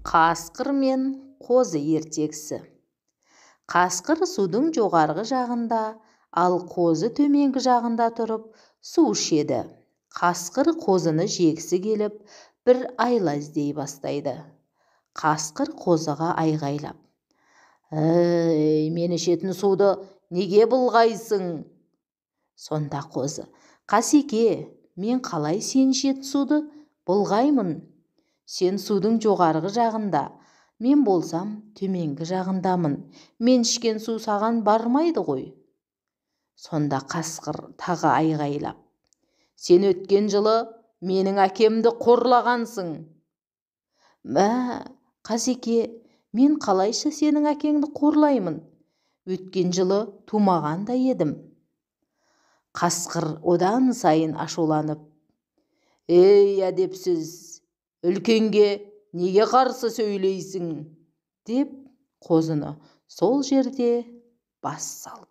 Қасқыр мен қозы ертегісі. Қасқыр судың жоғарғы жағында, ал қозы төменгі жағында тұрып су ішеді. Қасқыр қозыны жегісі келіп, бір айла іздей бастайды. Қасқыр қозыға айғайлап: «Ей, мен ішетін суды неге былғайсың?» Сонда қозы: «Қасеке, мен қалай сен ішетін суды былғаймын? Сен судың жоғарғы жағында, мен болсам төменгі жағындамын. Мен ішкен су саған бармайды ғой». Сонда қасқыр тағы айғайлап: «Сен өткен жылы менің әкемді қорлағансың». «Мә, Қасеке, мен қалайша сенің әкеңді қорлаймын? Өткен жылы тумаған да едім». Қасқыр одан сайын ашуланып: «Ей, әдепсіз, үлкенге неге қарсы сөйлейсің?» деп қозыны сол жерде бас салып